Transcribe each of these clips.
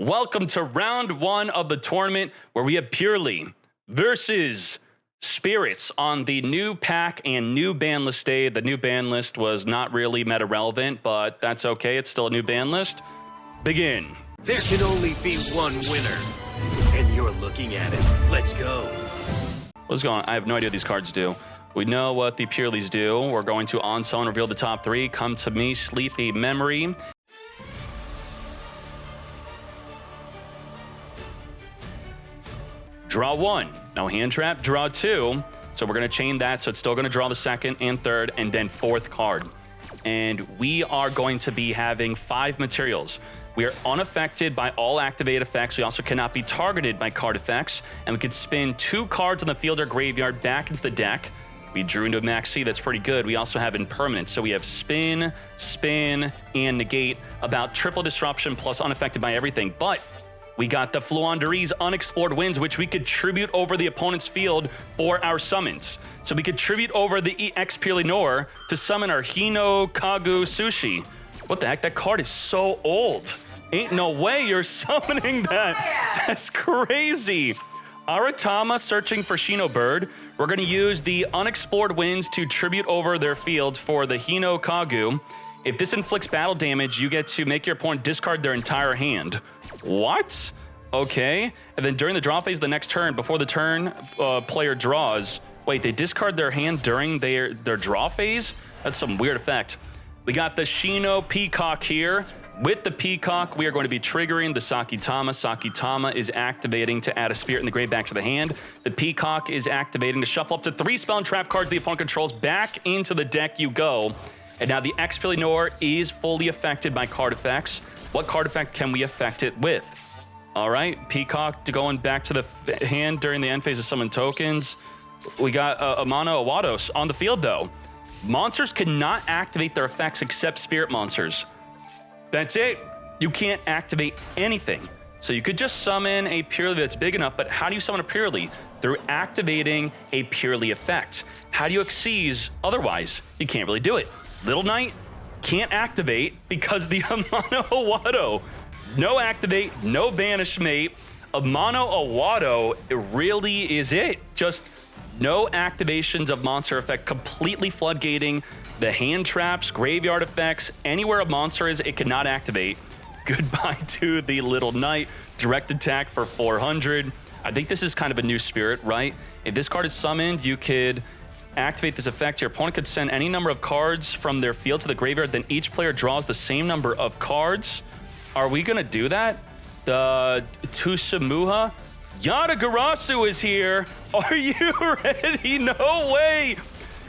Welcome to round one of the tournament where we have Purrely versus Spirits on the new pack and new ban list day. The new ban list was not really meta relevant, but that's okay. It's still a new ban list. Begin. There can only be one winner, and you're looking at it. Let's go. What's going on? I have no idea what these cards do. We know what the Purrelys do. We're going to on summon, reveal the top three. Come to me, Sleepy Memory. Draw one, no hand trap, draw two. So we're gonna chain that, so it's still gonna draw the second and third and then fourth card. And we are going to be having 5 materials. We are unaffected by all activated effects. We also cannot be targeted by card effects. And we could spin 2 cards on the field or graveyard back into the deck. We drew into a max C, that's pretty good. We also have impermanence. So we have spin, spin, and negate, about triple disruption plus unaffected by everything. But we got the Fluanderee's Unexplored Winds, which we could tribute over the opponent's field for our summons. So we could tribute over the EX Purrely Nor to summon our Hino Kagu Sushi. What the heck? That card is so old. Ain't no way you're summoning that. That's crazy. Aratama searching for Shino Bird. We're going to use the Unexplored Winds to tribute over their field for the Hino Kagu. If this inflicts battle damage, you get to make your opponent discard their entire hand. What? Okay. And then during the draw phase, the next turn, before the turn player draws. Wait, they discard their hand during their draw phase? That's some weird effect. We got the Shino Peacock here. With the Peacock, we are going to be triggering the Sakitama. Sakitama is activating to add a spirit in the grave back to the hand. The Peacock is activating to shuffle up to 3 spell and trap cards the opponent controls. Back into the deck you go. And now the EX Purrely Nor is fully affected by card effects. What card effect can we affect it with? All right, Peacock going back to the hand during the end phase of summon tokens. We got Amano Awados on the field though. Monsters cannot activate their effects except spirit monsters. That's it. You can't activate anything. So you could just summon a Purrely that's big enough, but how do you summon a Purrely? Through activating a Purrely effect. How do you Xyz otherwise? You can't really do it. Little Knight can't activate because the Amano Awado. No activate, no banish mate. Amano Awado, it really is it. Just no activations of monster effect, completely floodgating the hand traps, graveyard effects. Anywhere a monster is, it cannot activate. Goodbye to the Little Knight. Direct attack for 400. I think this is kind of a new spirit, right? If this card is summoned, you could activate this effect. Your opponent could send any number of cards from their field to the graveyard, then each player draws the same number of cards. Are we gonna do that? The Tusamuha? Yata Garasu is here. Are you ready? No way.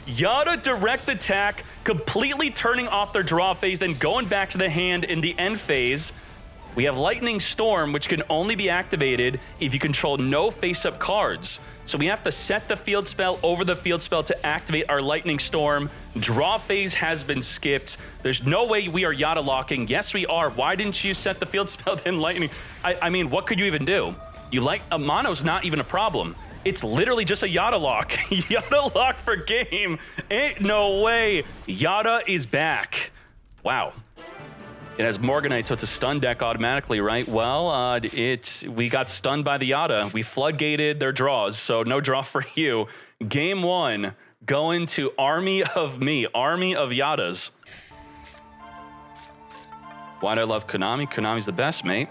Yata direct attack, completely turning off their draw phase, then going back to the hand in the end phase. We have Lightning Storm, which can only be activated if you control no face-up cards. So we have to set the field spell over the field spell to activate our Lightning Storm. Draw phase has been skipped. There's no way we are Yata locking. Yes, we are. Why didn't you set the field spell then Lightning? I mean, what could you even do? Amano's not even a problem. It's literally just a Yata lock. Yata lock for game. Ain't no way. Yata is back. Wow. It has Morganite, so it's a stun deck automatically, right? Well, we got stunned by the Yata. We floodgated their draws, so no draw for you. Game 1, going to Army of Me, Army of Yatas. Why do I love Konami? Konami's the best, mate.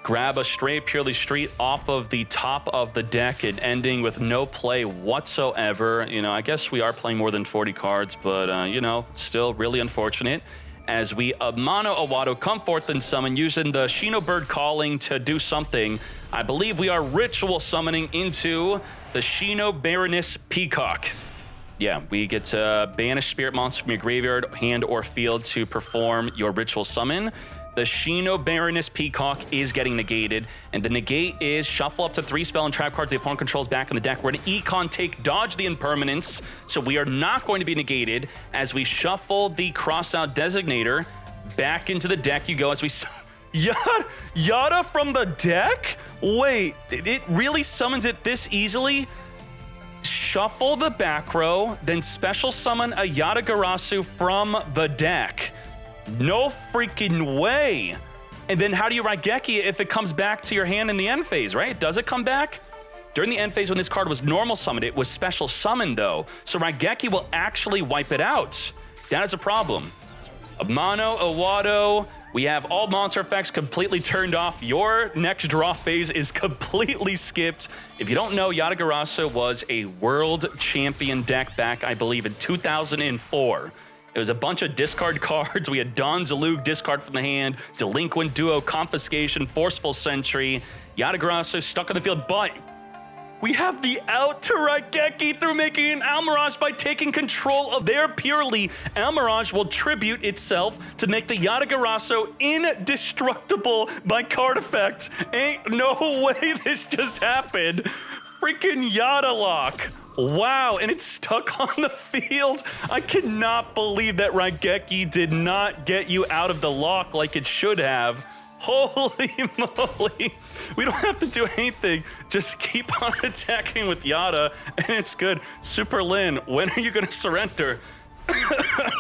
Grab a straight Purrely Street off of the top of the deck and ending with no play whatsoever. You know, I guess we are playing more than 40 cards, but, you know, still really unfortunate. As we Amano Awado come forth and summon using the Shino Bird calling to do something. I believe we are ritual summoning into the Shino Baroness Peacock. Yeah, we get to banish spirit monster from your graveyard, hand, or field to perform your ritual summon. The Shino Baroness Peacock is getting negated, and the negate is shuffle up to 3 spell and trap cards the opponent controls back in the deck. We're going to Econ take dodge the impermanence, so we are not going to be negated. As we shuffle the crossout designator back into the deck you go as we... Yata from the deck? Wait, it really summons it this easily? Shuffle the back row, then special summon a Yata Garasu from the deck. No freaking way. And then how do you Raigeki if it comes back to your hand in the end phase, right? Does it come back? During the end phase when this card was normal summoned, it was special summoned though. So Raigeki will actually wipe it out. That is a problem. Mono, Iwado, we have all monster effects completely turned off. Your next draw phase is completely skipped. If you don't know, Yata was a world champion deck back, I believe, in 2004. It was a bunch of discard cards. We had Don Zalug discard from the hand, Delinquent Duo, Confiscation, Forceful Sentry, Yata stuck on the field, but we have the out to Raigeki through making an Almirage by taking control of their Purrely. Almirage will tribute itself to make the Yata indestructible by card effect. Ain't no way this just happened. Freaking Yata lock. Wow, and it's stuck on the field. I cannot believe that Raigeki did not get you out of the lock like it should have. Holy moly. We don't have to do anything. Just keep on attacking with Yata, and it's good. Super Lin, when are you going to surrender?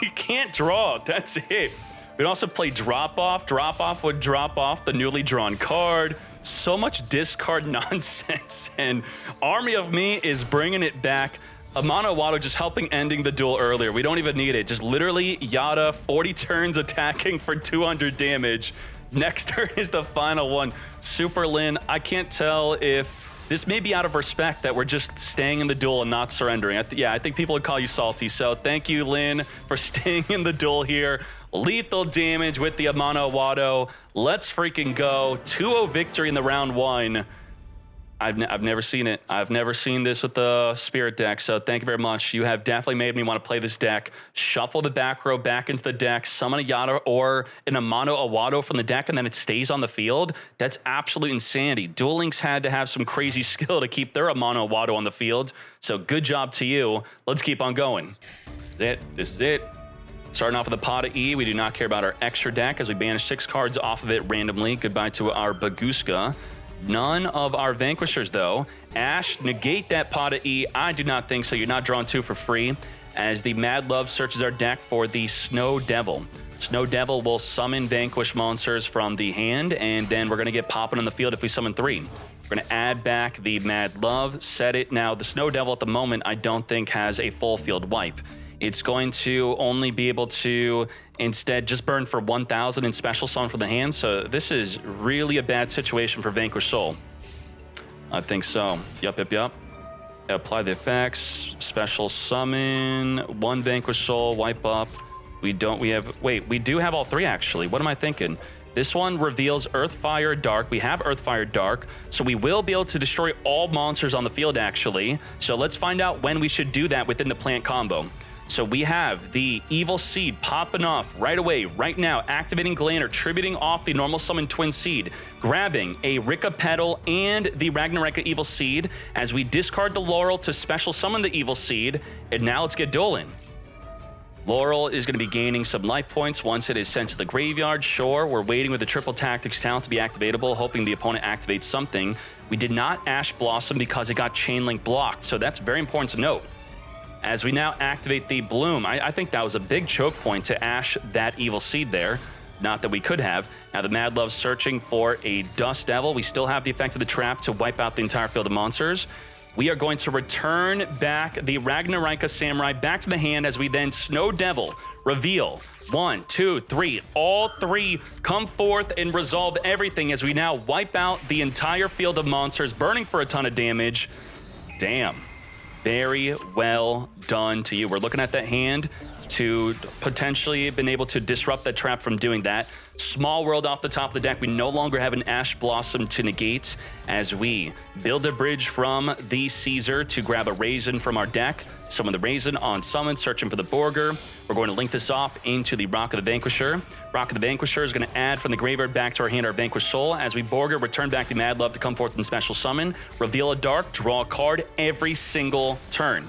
You can't draw. That's it. We'd also play Drop Off. Drop Off would drop off the newly drawn card. So much discard nonsense, and Army of Me is bringing it back. Amano Iwado just helping ending the duel earlier. We don't even need it. Just literally Yata, 40 turns attacking for 200 damage. Next turn is the final one. Super Lin, I can't tell if this may be out of respect that we're just staying in the duel and not surrendering. I think people would call you salty. So thank you, Lin, for staying in the duel here. Lethal damage with the Amano Iwado. Let's freaking go. 2-0 victory in the round one. I've never seen it. I've never seen this with the Spirit deck, so thank you very much. You have definitely made me want to play this deck. Shuffle the back row back into the deck, summon a Yata or an Amano Iwado from the deck, and then it stays on the field. That's absolute insanity. Duel Links had to have some crazy skill to keep their Amano Iwado on the field, so good job to you. Let's keep on going. This is it. Starting off with a pot of E, we do not care about our extra deck as we banish 6 cards off of it randomly. Goodbye to our Baguska. None of our Vanquishers, though. Ash, negate that pot of E. I do not think so. You're not drawing 2 for free, as the Mad Love searches our deck for the Snow Devil. Snow Devil will summon Vanquish monsters from the hand, and then we're going to get popping on the field if we summon 3. We're going to add back the Mad Love, set it. Now, the Snow Devil at the moment, I don't think has a full field wipe. It's going to only be able to instead just burn for 1,000 in special summon from the hand. So this is really a bad situation for Vanquish Soul. I think so. Yup. Apply the effects, special summon, 1 Vanquish Soul, wipe up. We do have all 3 actually. What am I thinking? This one reveals Earth, Fire, Dark. We have Earth, Fire, Dark, so we will be able to destroy all monsters on the field actually. So let's find out when we should do that within the plant combo. So we have the Evil Seed popping off right away, right now, activating Glander, tributing off the normal summon Twin Seed, grabbing a Rikka Petal and the Ragnaraka Evil Seed as we discard the Laurel to special summon the Evil Seed, and now let's get Dueling. Laurel is going to be gaining some life points once it is sent to the graveyard. Sure, we're waiting with the Triple Tactics talent to be activatable, hoping the opponent activates something. We did not Ash Blossom because it got Chain Link blocked, so that's very important to note. As we now activate the Bloom, I think that was a big choke point to Ash that Evil Seed there. Not that we could have. Now the Mad Love's searching for a Dust Devil. We still have the effect of the trap to wipe out the entire field of monsters. We are going to return back the Ragnaraka Samurai back to the hand as we then Snow Devil reveal 1, 2, 3. All 3 come forth and resolve everything as we now wipe out the entire field of monsters, burning for a ton of damage. Damn. Very well done to you. We're looking at that hand to potentially been able to disrupt that trap from doing that. Small World off the top of the deck. We no longer have an Ash Blossom to negate as we build a bridge from the Caesar to grab a Raisin from our deck. Summon the Raisin on summon, searching for the Borger. We're going to link this off into the Rock of the Vanquisher. Rock of the Vanquisher is going to add from the graveyard back to our hand our Vanquish Soul. As we Borger, return back the Mad Love to come forth in special summon. Reveal a Dark, draw a card every single turn.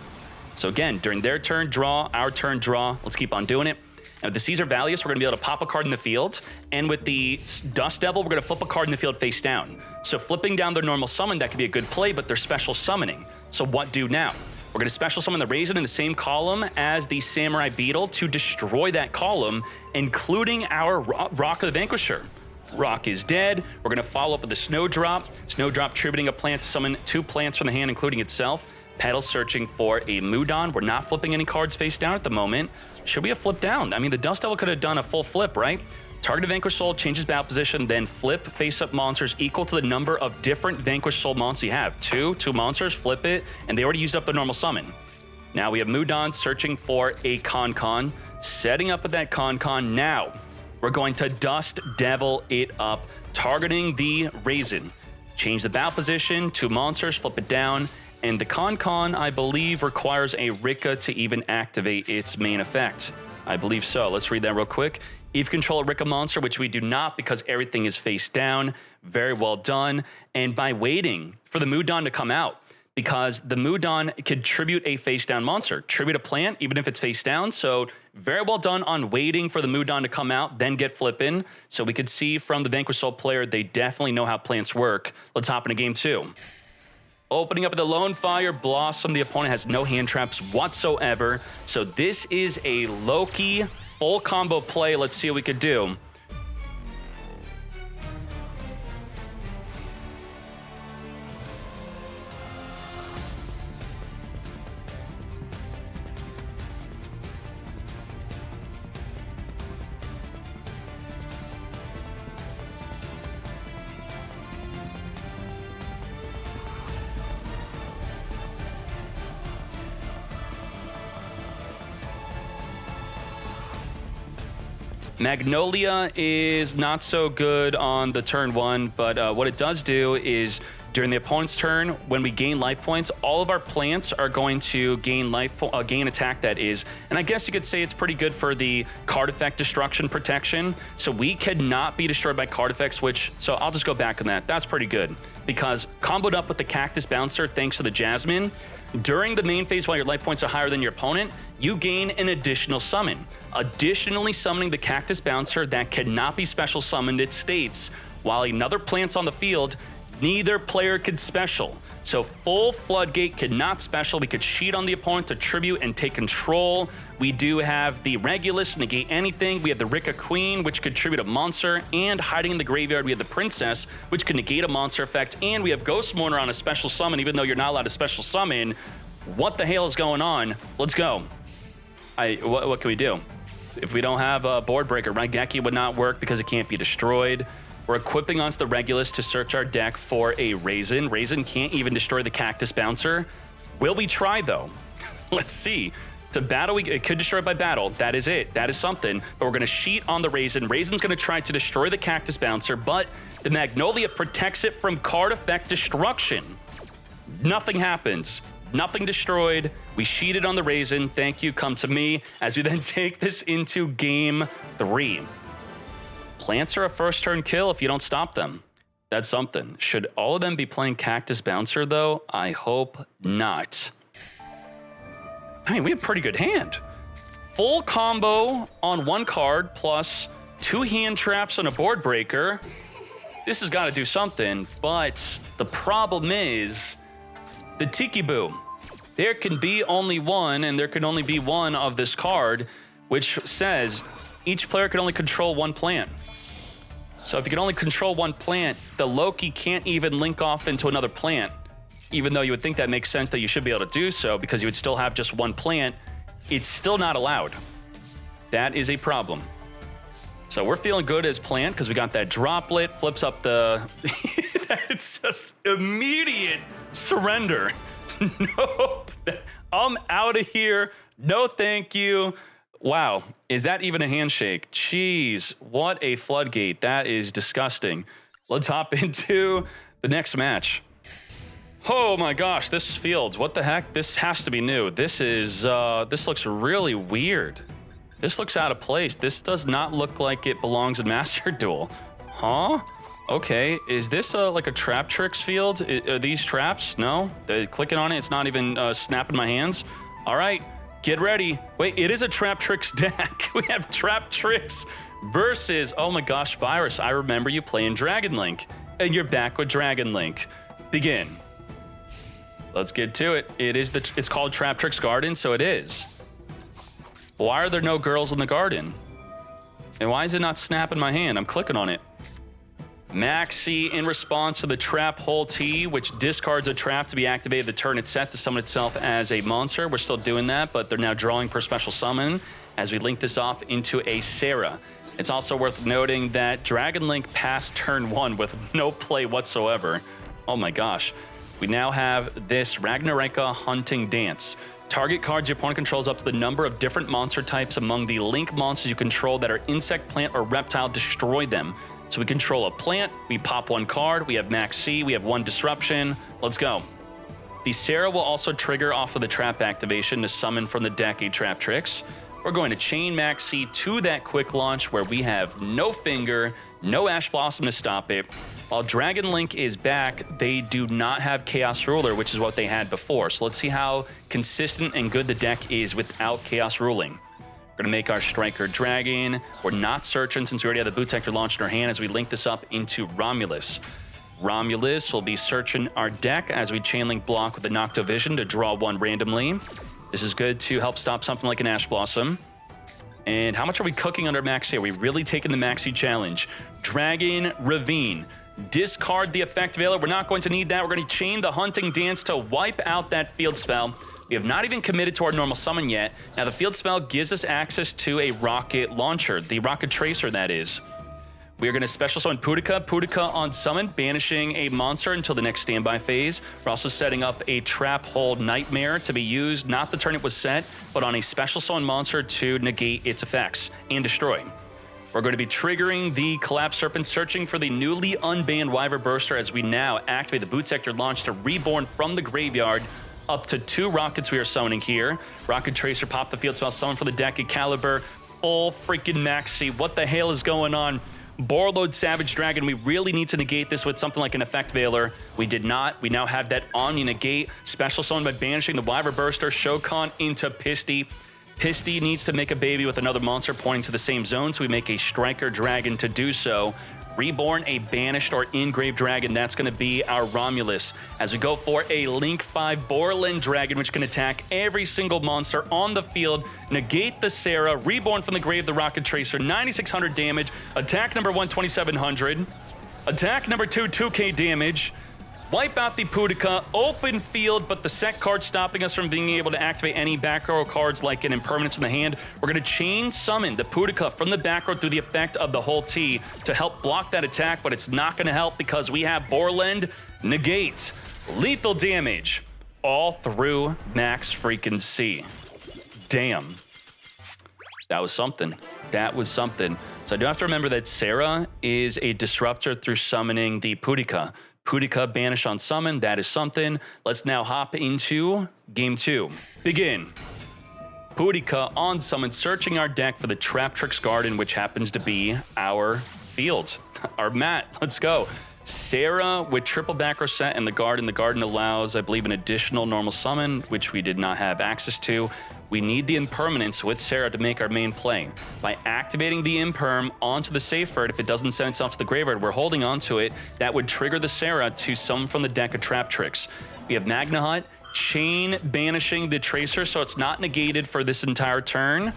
So again, during their turn, draw, our turn, draw. Let's keep on doing it. And with the Caesar Valius, we're going to be able to pop a card in the field. And with the Dust Devil, we're going to flip a card in the field face down. So flipping down their normal summon, that could be a good play, but they're special summoning. So what do now? We're going to special summon the Raisin in the same column as the Samurai Beetle to destroy that column, including our Rock of the Vanquisher. Rock is dead. We're going to follow up with the Snowdrop. Snowdrop tributing a plant to summon 2 plants from the hand, including itself. Petal searching for a Mudon. We're not flipping any cards face down at the moment. Should we have flipped down? I mean, the Dust Devil could have done a full flip, right? Target Vanquish Soul, changes battle position, then flip face-up monsters equal to the number of different Vanquish Soul monsters you have. Two monsters, flip it, and they already used up the normal summon. Now we have Mudon searching for a Con, setting up with that Con. Now we're going to Dust Devil it up, targeting the Raisin. Change the battle position, 2 monsters, flip it down, and the Con, I believe, requires a Rikka to even activate its main effect. I believe so. Let's read that real quick. If you control a Rikka monster, which we do not because everything is face down, very well done. And by waiting for the Mudon to come out, because the Mudon could tribute a face down monster, tribute a plant, even if it's face down. So very well done on waiting for the Mudon to come out, then get flipping. So we could see from the Vanquish Soul player, they definitely know how plants work. Let's hop into game 2. Opening up with the Lone Fire Blossom, the opponent has no hand traps whatsoever. So this is a Loki full combo play. Let's see what we could do. Magnolia is not so good on the turn 1, but what it does do is during the opponent's turn, when we gain life points, all of our plants are going to gain gain attack, that is. And I guess you could say it's pretty good for the card effect destruction protection. So we cannot be destroyed by card effects, so I'll just go back on that. That's pretty good because comboed up with the Cactus Bouncer, thanks to the Jasmine, during the main phase while your life points are higher than your opponent, you gain an additional summon. Additionally summoning the Cactus Bouncer that cannot be special summoned, it states, while another plant's on the field, neither player could special. So full Floodgate cannot special. We could cheat on the opponent to tribute and take control. We do have the Regulus, negate anything. We have the Rikka Queen, which could tribute a monster. And hiding in the graveyard, we have the Princess, which can negate a monster effect. And we have Ghost Mourner on a special summon, even though you're not allowed to special summon. What the hell is going on? Let's go. What can we do? If we don't have a Board Breaker, Raigeki would not work because it can't be destroyed. We're equipping onto the Regulus to search our deck for a Raisin. Raisin can't even destroy the Cactus Bouncer. Will we try, though? Let's see. To battle, it could destroy by battle. That is it. That is something. But we're going to cheat on the Raisin. Raisin's going to try to destroy the Cactus Bouncer, but the Magnolia protects it from card effect destruction. Nothing happens. Nothing destroyed. We cheated on the Raisin. Thank you. Come to me as we then take this into game 3. Plants are a first turn kill if you don't stop them. That's something. Should all of them be playing Cactus Bouncer, though? I hope not. I mean, we have a pretty good hand. Full combo on 1 card plus 2 hand traps and a Board Breaker. This has got to do something, but the problem is the Tiki Boo. There can be only one, and there can only be one of this card, which says each player can only control 1 plant. So if you can only control 1 plant, the Loki can't even link off into another plant, even though you would think that makes sense that you should be able to do so because you would still have just 1 plant. It's still not allowed. That is a problem. So we're feeling good as plant because we got that Droplet, flips up the... It's just immediate surrender. Nope. I'm out of here. No thank you. Wow, is that even a handshake? Jeez, what a floodgate. That is disgusting. Let's hop into the next match. Oh my gosh, this field, what the heck? This has to be new. This looks really weird. This looks out of place. This does not look like it belongs in Master Duel. Huh? Okay, is this like a Traptrix field? Are these traps? No? Clicking on it, it's not even snapping my hands. All right. Get ready. Wait, it is a Traptrix deck. We have Traptrix versus, oh my gosh, Virus. I remember you playing Dragon Link, and you're back with Dragon Link. Begin. Let's get to it. It's called Traptrix Garden, so it is. Why are there no girls in the garden? And why is it not snapping my hand? I'm clicking on it. Maxi in response to the Trap Hole T, which discards a trap to be activated the turn it's set to summon itself as a monster. We're still doing that, but they're now drawing per special summon as we link this off into a Sarah. It's also worth noting that Dragon Link passed turn 1 with no play whatsoever. Oh my gosh. We now have this Ragnarika Hunting Dance. Target cards your opponent controls up to the number of different monster types among the Link monsters you control that are insect, plant, or reptile. Destroy them. So we control a plant, we pop 1 card, we have Max C, we have 1 disruption. Let's go. The Sarah will also trigger off of the trap activation to summon from the deck a Traptrix. We're going to chain Max C to that quick launch where we have no finger, no Ash Blossom to stop it. While Dragon Link is back, they do not have Chaos Ruler, which is what they had before. So let's see how consistent and good the deck is without Chaos Ruling. We're going to make our Striker Dragon. We're not searching since we already have the Boot Sector launched in our hand as we link this up into Romulus. Romulus will be searching our deck as we chain link block with the Nocto Vision to draw 1 randomly. This is good to help stop something like an Ash Blossom. And how much are we cooking under Maxi? Are we really taking the Maxi challenge? Dragon Ravine. Discard the Effect Veiler. We're not going to need that. We're going to chain the Hunting Dance to wipe out that field spell. We have not even committed to our normal summon yet. Now, the field spell gives us access to a rocket launcher, the rocket tracer, that is. We are going to special summon Purrely. Purrely on summon, banishing a monster until the next standby phase. We're also setting up a Trap Hole Nightmare to be used, not the turn it was set, but on a special summon monster to negate its effects and destroy. We're going to be triggering the Collapse Serpent, searching for the newly unbanned Wyver Burster as we now activate the Boot Sector launch to reborn from the graveyard. Up to 2 rockets we are summoning here. Rocket Tracer, pop the field spell, summon for the deck, Excalibur, full freaking Maxi. What the hell is going on? Borreload Savage Dragon, we really need to negate this with something like an Effect Veiler. We did not. We now have that Omni negate. Special summon by banishing the Wyver Burster, Shokan into Pisty. Pisty needs to make a baby with another monster pointing to the same zone, so we make a Striker Dragon to do so. Reborn a banished or engraved dragon. That's going to be our Romulus. As we go for a Link 5 Borland Dragon, which can attack every single monster on the field, negate the Sarah, reborn from the grave the Rocket Tracer, 9,600 damage. Attack number 1, 2,700. Attack number 2, 2K damage. Wipe out the Purrely, open field, but the set card stopping us from being able to activate any back row cards like an Impermanence in the hand. We're going to chain summon the Purrely from the back row through the effect of the whole T to help block that attack, but it's not going to help because we have Borland negate. Lethal damage all through Max freaking C. Damn. That was something. That was something. So I do have to remember that Sarah is a disruptor through summoning the Purrely. Purrely banish on summon, that is something. Let's now hop into game 2. Begin. Purrely on summon, searching our deck for the Traptrix Garden, which happens to be our fields, our mat. Let's go. Sarah with triple back row set and the Garden. The Garden allows, I believe, an additional normal summon, which we did not have access to. We need the Impermanence with Sarah to make our main play. By activating the Imperm onto the Safeguard, if it doesn't send itself to the graveyard, we're holding onto it. That would trigger the Sarah to summon from the deck a Traptrix. We have Magna Hut, chain banishing the Tracer, so it's not negated for this entire turn.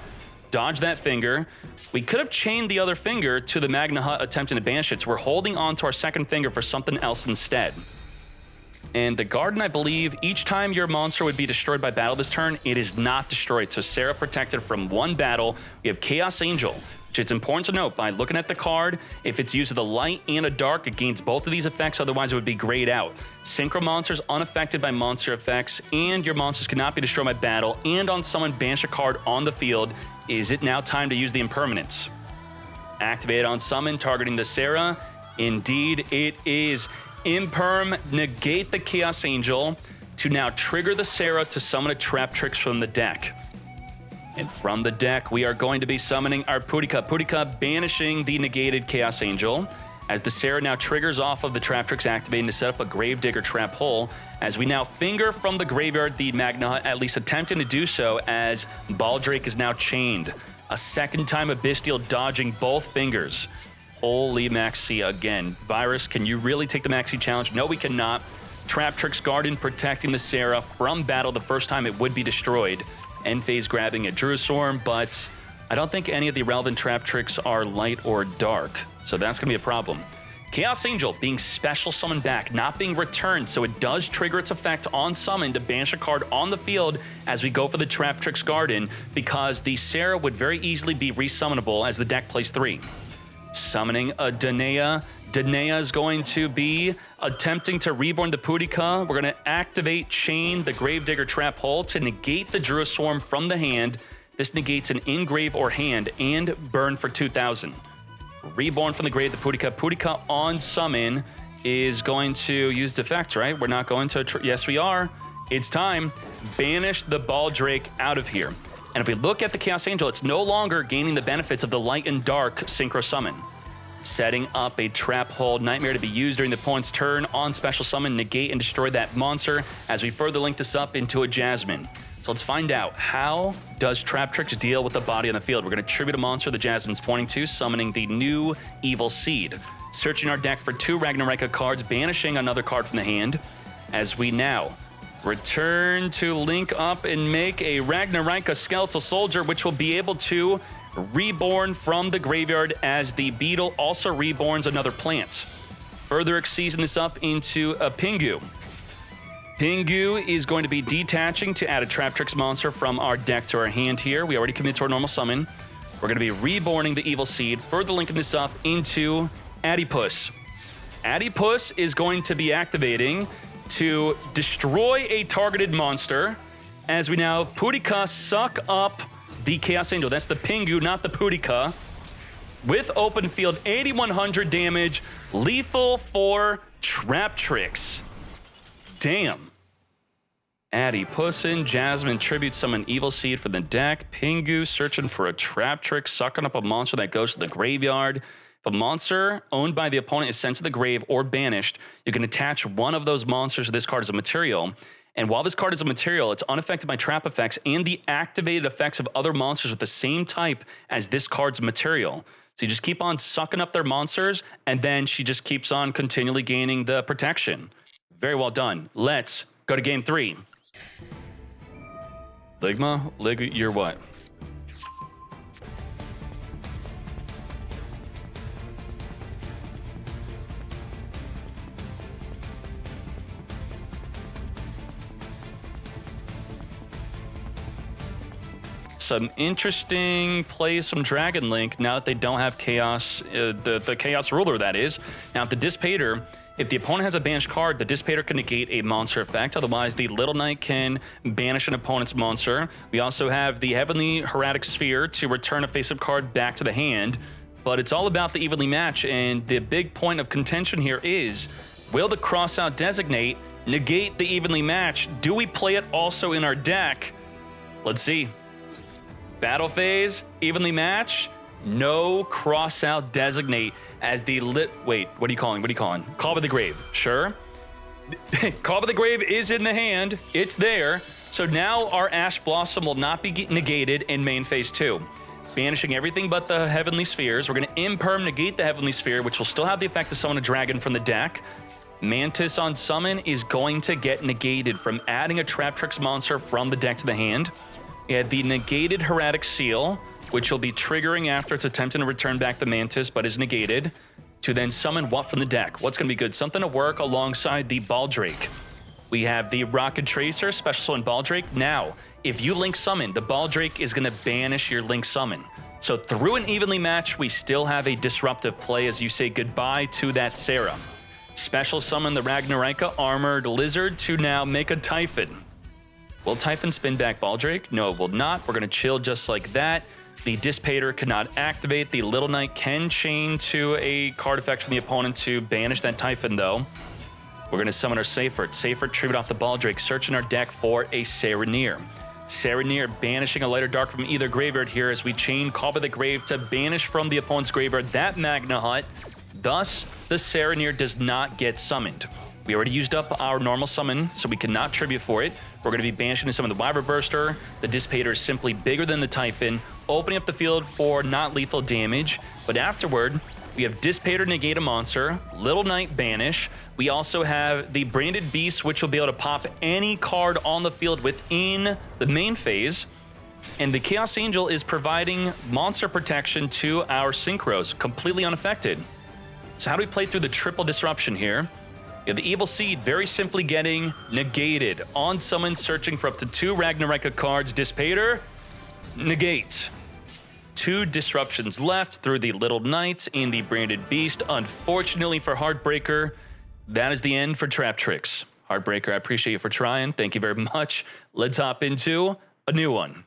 Dodge that finger. We could have chained the other finger to the Magna Hut attempting to banish it, so we're holding on to our second finger for something else instead. And the Garden, I believe, each time your monster would be destroyed by battle this turn, it is not destroyed. So Sarah protected from 1 battle. We have Chaos Angel, which it's important to note by looking at the card, if it's used with a light and a dark, it gains both of these effects, otherwise it would be grayed out. Synchro monsters unaffected by monster effects, and your monsters cannot be destroyed by battle, and on summon, banish a card on the field. Is it now time to use the Impermanence? Activate on summon, targeting the Sarah. Indeed, it is. Imperm, negate the Chaos Angel to now trigger the Sarah to summon a Traptrix from the deck. And from the deck, we are going to be summoning our Purrely. Purrely banishing the negated Chaos Angel. As the Sarah now triggers off of the Traptrix, activating to set up a Gravedigger Trap Hole. As we now finger from the graveyard the Magna Hut, at least attempting to do so, as Baldrake is now chained. A second time Abystial dodging both fingers. Holy Maxi again. Virus, can you really take the Maxi challenge? No, we cannot. Traptrix Garden protecting the Sarah from battle the first time it would be destroyed. End phase grabbing a Druiswarm, but I don't think any of the relevant Traptrix are light or dark, so that's going to be a problem. Chaos Angel being special summoned back, not being returned, so it does trigger its effect on summon to banish a card on the field as we go for the Traptrix Garden, because the Sarah would very easily be resummonable as the deck plays 3. Summoning a Danae. Danae is going to be attempting to reborn the Purrely. We're going to activate Chain the Gravedigger Trap Hole to negate the Druid Swarm from the hand. This negates an in-grave or hand and burn for 2,000. Reborn from the grave, the Purrely. Purrely on summon is going to use the effect, right? We're not going to... Yes, we are. It's time. Banish the Baldrake out of here. And if we look at the Chaos Angel, it's no longer gaining the benefits of the Light and Dark Synchro Summon. Setting up a Trap Hole Nightmare to be used during the opponent's turn on special summon, negate and destroy that monster as we further link this up into a Jasmine. So let's find out, how does Traptrix deal with the body on the field? We're going to tribute a monster the Jasmine's pointing to, summoning the new Evil Seed. Searching our deck for 2 Rikka cards, banishing another card from the hand, as we now return to link up and make a Rikka Skeletal Soldier, which will be able to reborn from the graveyard as the Beetle also reborns another plant. Further season this up into a Pingu. Pingu is going to be detaching to add a Traptrix monster from our deck to our hand here. We already committed to our normal summon. We're going to be reborning the Evil Seed, further linking this up into Adipus. Adipus is going to be activating to destroy a targeted monster as we now Purrely suck up the Chaos Angel. That's the Pingu, not the Purrely. With open field, 8,100 damage, lethal for Traptrix. Damn. Adipussin, Jasmine, tribute summon Evil Seed for the deck. Pingu searching for a Traptrix, sucking up a monster that goes to the graveyard. If a monster owned by the opponent is sent to the grave or banished, you can attach one of those monsters to this card as a material. And while this card is a material, it's unaffected by trap effects and the activated effects of other monsters with the same type as this card's material. So you just keep on sucking up their monsters, and then she just keeps on continually gaining the protection. Very well done. Let's go to game 3. Ligma, you're what? Some interesting plays from Dragon Link now that they don't have Chaos, the Chaos Ruler, that is. Now, if the Dissipator, if the opponent has a banished card, the Dissipator can negate a monster effect. Otherwise, the Little Knight can banish an opponent's monster. We also have the Heavenly Hieratic Sphere to return a face-up card back to the hand. But it's all about the evenly match, and the big point of contention here is, will the Crossout Designate negate the evenly match? Do we play it also in our deck? Let's see. Battle phase, evenly match, no Crossout Designate as the wait, what are you calling? Call by the Grave, sure. Call by the Grave is in the hand, it's there. So now our Ash Blossom will not be negated in main phase 2. Banishing everything but the Heavenly Spheres. We're gonna imperm negate the Heavenly Sphere, which will still have the effect to summon a dragon from the deck. Mantis on summon is going to get negated from adding a Traptrix monster from the deck to the hand. We had the negated Hieratic Seal, which will be triggering after it's attempting to return back the Mantis, but is negated, to then summon what from the deck? What's going to be good? Something to work alongside the Baldrake. We have the Rocket Tracer, special summon Baldrake. Now, if you link summon, the Baldrake is going to banish your link summon. So through an evenly match, we still have a disruptive play as you say goodbye to that Sarah. Special summon the Rikka Armored Lizard to now make a Typhon. Will Typhon spin back Baldrake? No, it will not. We're going to chill just like that. The Dissipator cannot activate. The Little Knight can chain to a card effect from the opponent to banish that Typhon, though. We're going to summon our Seyfert. Seyfert tribute off the Baldrake, searching our deck for a Serenir. Serenir banishing a Light or Dark from either graveyard here as we chain Call by the Grave to banish from the opponent's graveyard that Magna Hut. Thus, the Serenir does not get summoned. We already used up our normal summon, so we cannot tribute for it. We're going to be banishing to summon the Wyvern Burster. The Dissipator is simply bigger than the Typhon, opening up the field for not lethal damage. But afterward, we have Dissipator negate a monster, Little Knight banish. We also have the Branded Beast, which will be able to pop any card on the field within the main phase. And the Chaos Angel is providing monster protection to our Synchros, completely unaffected. So how do we play through the triple disruption here? Yeah, the Evil Seed very simply getting negated. On summon, searching for up to 2 Ragnarok cards. Dispater, negate. 2 disruptions left through the Little Knight and the Branded Beast. Unfortunately for Heartbreaker, that is the end for Traptrix. Heartbreaker, I appreciate you for trying. Thank you very much. Let's hop into a new one.